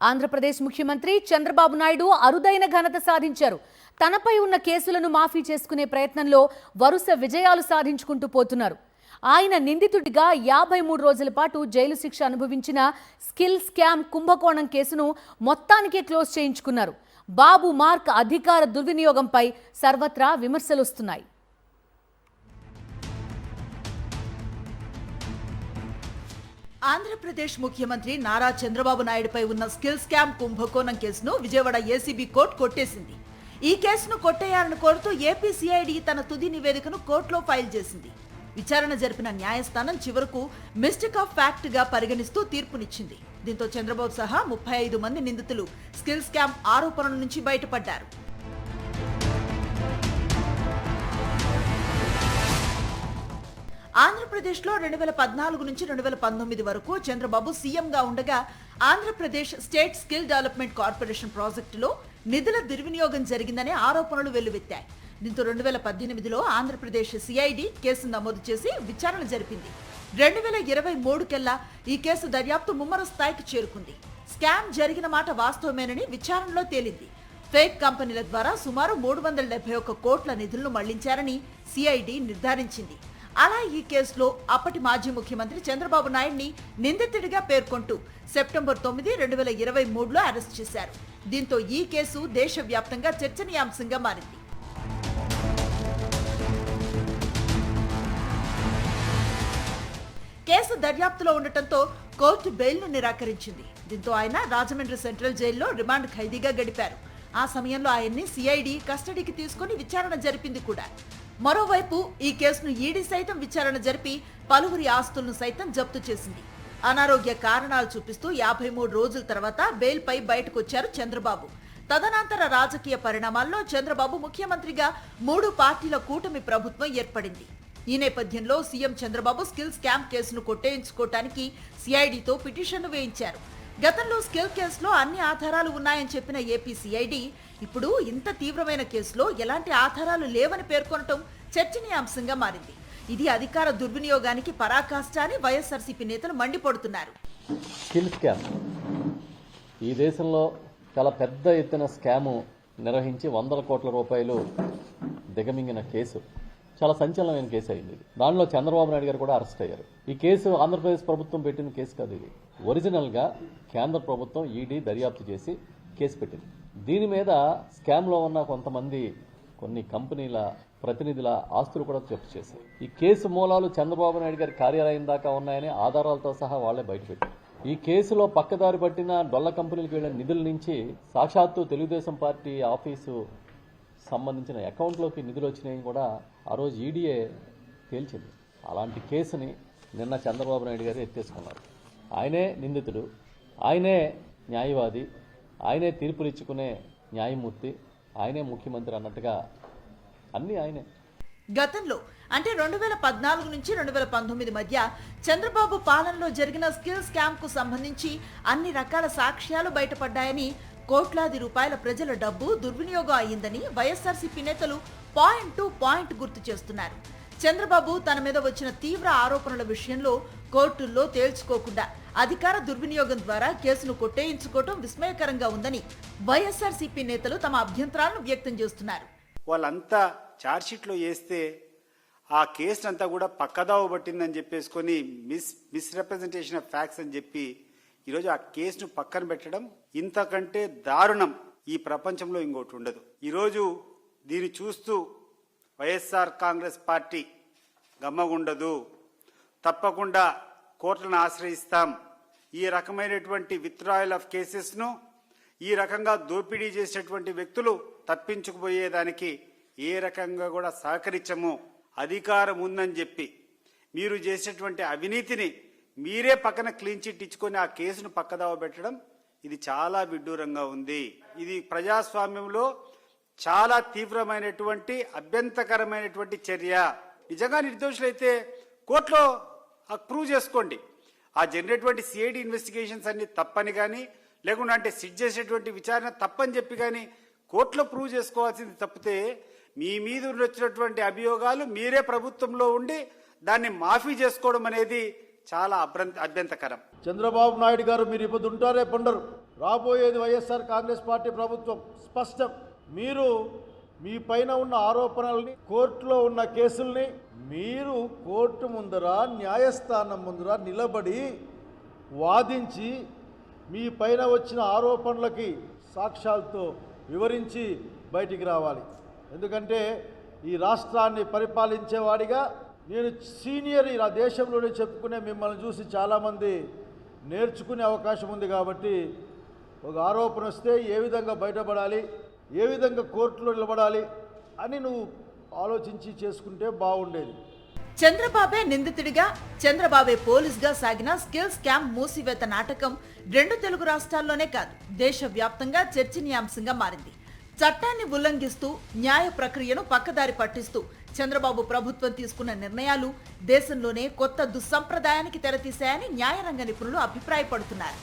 ఆంధ్రప్రదేశ్ ముఖ్యమంత్రి చంద్రబాబు నాయుడు అరుదైన ఘనత సాధించారు. తనపై ఉన్న కేసులను మాఫీ చేసుకునే ప్రయత్నంలో వరుస విజయాలు సాధించుకుంటూ పోతున్నారు. ఆయన నిందితుడిగా 53 రోజుల పాటు జైలు శిక్ష అనుభవించిన స్కిల్ స్కామ్ కుంభకోణం కేసును మొత్తానికే క్లోజ్ చేయించుకున్నారు. బాబు మార్క్ అధికార దుర్వినియోగంపై సర్వత్రా విమర్శలు వస్తున్నాయి. ఆంధ్రప్రదేశ్ ముఖ్యమంత్రి నారా చంద్రబాబు నాయుడుపై ఉన్న స్కిల్ స్కామ్ కుంభకోణం కేసును విజయవాడ ఏసీబీ కోర్టు కొట్టేసింది. ఈ కేసును కొట్టేయాలని కోరుతూ ఏపీ సిఐడి తన తుది నివేదికను కోర్టులో ఫైల్ చేసింది. విచారణ జరిపిన న్యాయస్థానం చివరకు మిస్టేక్ ఆఫ్ ఫ్యాక్ట్ గా పరిగణిస్తూ తీర్పునిచ్చింది. దీంతో చంద్రబాబు సహా 35 మంది నిందితులు స్కిల్ స్కామ్ ఆరోపణల నుంచి బయటపడ్డారు. ఆంధ్రప్రదేశ్లో 2014 నుంచి 2019 వరకు చంద్రబాబు సీఎంగా ఉండగా Andhra Pradesh state skill development corporation ప్రాజెక్టులో నిధుల దుర్వినియోగం జరిగిందనే ఆరోపణలు వెల్లువెత్తాయి. దీంతో 2018లో ఆంధ్రప్రదేశ్ సిఐడి కేసు నమోదు చేసి విచారణ జరిపింది. 2023 కల్లా ఈ కేసు దర్యాప్తు ముమ్మర స్థాయికి చేరుకుంది. స్కామ్ జరిగిన మాట వాస్తవమేనని విచారణలో తేలింది. ఫేక్ కంపెనీల ద్వారా సుమారు 371 కోట్ల నిధులను మళ్లించారని సిఐడి నిర్ధారించింది. అలా ఈ కేసులో అప్పటి మాజీ ముఖ్యమంత్రి చంద్రబాబు నాయుడిని నిందితుడిగా పేర్కొంటూ సెప్టెంబర్ 9, 2023లో అరెస్ట్ చేశారు. దీంతో ఈ కేసు దేశవ్యాప్తంగా చర్చనీయాంశంగా మారింది. కేసు దర్యాప్తులో ఉండటంతో కోర్టు బెయిల్ను నిరాకరించింది. దీంతో ఆయన రాజమండ్రి సెంట్రల్ జైల్లో రిమాండ్ ఖైదీగా గడిపారు. ఆ సమయంలో ఆయన్ని సిఐడి కస్టడీకి తీసుకుని విచారణ జరిపింది కూడా. మరోవైపు ఈ కేసును ఈడీ సైతం విచారణ జరిపి పలువురి ఆస్తులను సైతం జప్తు చేసింది. అనారోగ్య కారణాలు చూపిస్తూ 53 రోజుల తర్వాత బెయిల్పై బయటకొచ్చారు చంద్రబాబు. తదనంతర రాజకీయ పరిణామాల్లో చంద్రబాబు ముఖ్యమంత్రిగా 3 పార్టీల కూటమి ప్రభుత్వం ఏర్పడింది. ఈ నేపథ్యంలో సీఎం చంద్రబాబు స్కిల్ స్కామ్ కేసును కొట్టేయించుకోవటానికి సిఐడితో పిటిషన్ను వేయించారు. గతంలో స్కిల్ కేసులో అన్ని ఆధారాలు ఉన్నాయని చెప్పిన ఏపీ సిఐడి ఇప్పుడు ఇంత తీవ్రమైన కేసులో ఎలాంటి ఆధారాలు లేవని పేర్కొనటం చర్చనీయాంశంగా మారింది. ఇది అధికార దుర్వినియోగానికి పరాకాష్ట అని వైఎస్ఆర్సీపీ నేతలు మండిపడుతున్నారు. స్కిల్ స్కామ్ ఈ దేశంలో చాలా పెద్ద ఎత్తున స్కాము నిర్వహించి 100 కోట్ల రూపాయలు దిగమింగిన కేసు. చాలా సంచలనమైన కేసు అయింది. దానిలో చంద్రబాబు నాయుడు గారు కూడా అరెస్ట్ అయ్యారు. ఈ కేసు ఆంధ్రప్రదేశ్ ప్రభుత్వం పెట్టిన కేసు కాదు. ఇది ఒరిజినల్ గా కేంద్ర ప్రభుత్వం ఈడీ దర్యాప్తు చేసి కేసు పెట్టింది. దీని మీద స్కామ్ లో ఉన్న కొన్ని కంపెనీల ప్రతినిధుల ఆస్తులు కూడా జప్తు చేశారు. ఈ కేసు మూలాలు చంద్రబాబు నాయుడు గారి కార్యాలయం దాకా ఉన్నాయని ఆధారాలతో సహా వాళ్లే బయటపెట్టారు. ఈ కేసులో పక్కదారి పట్టిన డొల్ల కంపెనీలకు వెళ్లిన నిధుల నుంచి సాక్షాత్తు తెలుగుదేశం పార్టీ ఆఫీసు సంబంధించిన అకౌంట్లోకి నిధులు వచ్చినాయని కూడా ఆ రోజు ఈడీఏ తేల్చింది. అలాంటి కేసుని నిన్న చంద్రబాబు నాయుడు గారు ఎత్తేసుకున్నారు. ఆయనే నిందితుడు, ఆయనే న్యాయవాది, ఆయనే తీర్పులు ఇచ్చుకునే న్యాయమూర్తి, ఆయనే ముఖ్యమంత్రి అన్నట్టుగా అన్నీ ఆయనే. గతంలో అంటే 2014 నుంచి 2019 మధ్య చంద్రబాబు పాలనలో జరిగిన స్కిల్ స్కామ్ కు సంబంధించి అన్ని రకాల సాక్ష్యాలు బయటపడ్డాయని, కోట్లాది రూపాయల ప్రజల డబ్బు దుర్వినియోగం అయ్యిందని వైఎస్ఆర్సీపీ నేతలు పాయింట్ టు పాయింట్ గుర్తు చేస్తున్నారు. చంద్రబాబు తన మీద వచ్చిన తీవ్ర ఆరోపణల విషయంలో కోర్టుల్లో తేల్చుకోకుండా అధికార దుర్వినియోగం ద్వారా కేసును కొట్టేయించుకోవటం విస్మయకరంగా ఉందని వైఎస్ఆర్సీపీ నేతలు తమ అభ్యంతరాలను వ్యక్తం చేస్తున్నారు. వాళ్ళంతా ఛార్జ్షీట్లో వేస్తే ఆ కేసునంతా కూడా పక్కదావ పట్టిందని చెప్పేసుకొని మిస్రిప్రజెంటేషన్ ఆఫ్ ఫ్యాక్ట్స్ అని చెప్పి ఈరోజు ఆ కేసును పక్కన పెట్టడం ఇంతకంటే దారుణం ఈ ప్రపంచంలో ఇంకోటి ఉండదు. ఈరోజు దీన్ని చూస్తూ వైఎస్ఆర్ కాంగ్రెస్ పార్టీ గమ్మగుండదు. తప్పకుండా కోర్టులను ఆశ్రయిస్తాం. ఈ రకమైనటువంటి విత్డ్రాయల్ ఆఫ్ కేసెస్ను ఈ రకంగా దోపిడీ చేసేటువంటి వ్యక్తులు తప్పించుకుపోయేదానికి ఏ రకంగా కూడా సహకరించము. అధికారం ఉందని చెప్పి మీరు చేసేటువంటి అవినీతిని మీరే పక్కన క్లీన్ చిట్ ఇచ్చుకొని ఆ కేసును పక్కదావ పెట్టడం ఇది చాలా విడ్డూరంగా ఉంది. ఇది ప్రజాస్వామ్యంలో చాలా తీవ్రమైనటువంటి అభ్యంతరకరమైనటువంటి చర్య. నిజంగా నిర్దోషులైతే కోర్టులో ప్రూవ్ చేసుకోండి. ఆ జరిగినటువంటి సిఐడి ఇన్వెస్టిగేషన్స్ అన్ని తప్పని కానీ, లేకుండా అంటే సిట్ చేసేటువంటి విచారణ తప్పని చెప్పి కానీ కోర్టులో ప్రూవ్ చేసుకోవాల్సింది తప్పితే మీ మీద వచ్చినటువంటి అభియోగాలు మీరే ప్రభుత్వంలో ఉండి దాన్ని మాఫీ చేసుకోవడం అనేది చాలా అభ్యంతరకరం. చంద్రబాబు నాయుడు గారు మీరు ఇప్పుడు ఉంటారే పండరు రాబోయేది వైఎస్ఆర్ కాంగ్రెస్ పార్టీ ప్రభుత్వం స్పష్టం. మీరు మీ పైన ఉన్న ఆరోపణల్ని, కోర్టులో ఉన్న కేసుల్ని మీరు కోర్టు ముందర, న్యాయస్థానం ముందర నిలబడి వాదించి మీ పైన వచ్చిన ఆరోపణలకి సాక్ష్యాలతో వివరించి బయటికి రావాలి. ఎందుకంటే ఈ రాష్ట్రాన్ని పరిపాలించేవాడిగా నేను సీనియర్ ఈ దేశంలోనే చెప్పుకునే మిమ్మల్ని చూసి చాలామంది నేర్చుకునే అవకాశం ఉంది. కాబట్టి ఒక ఆరోపణ వస్తే ఏ విధంగా బయటపడాలి, ఏ విధంగా కోర్టులో నిలబడాలి అని నువ్వు ఆలోచించి చేసుకుంటే బాగుండేది. చంద్రబాబే నిందితుడిగా, చంద్రబాబే పోలీసుగా సాగిన స్కిల్ స్కామ్ మూసివేత నాటకం 2 తెలుగు రాష్ట్రాల్లోనే కాదు, దేశవ్యాప్తంగా చర్చనీయాంశంగా మారింది. చట్టాన్ని ఉల్లంఘిస్తూ న్యాయ ప్రక్రియను పక్కదారి పట్టిస్తూ చంద్రబాబు ప్రభుత్వం తీసుకున్న నిర్ణయాలు దేశంలోనే కొత్త దుస్సంప్రదాయానికి తెరతీశాయని న్యాయరంగ నిపుణులు అభిప్రాయపడుతున్నారు.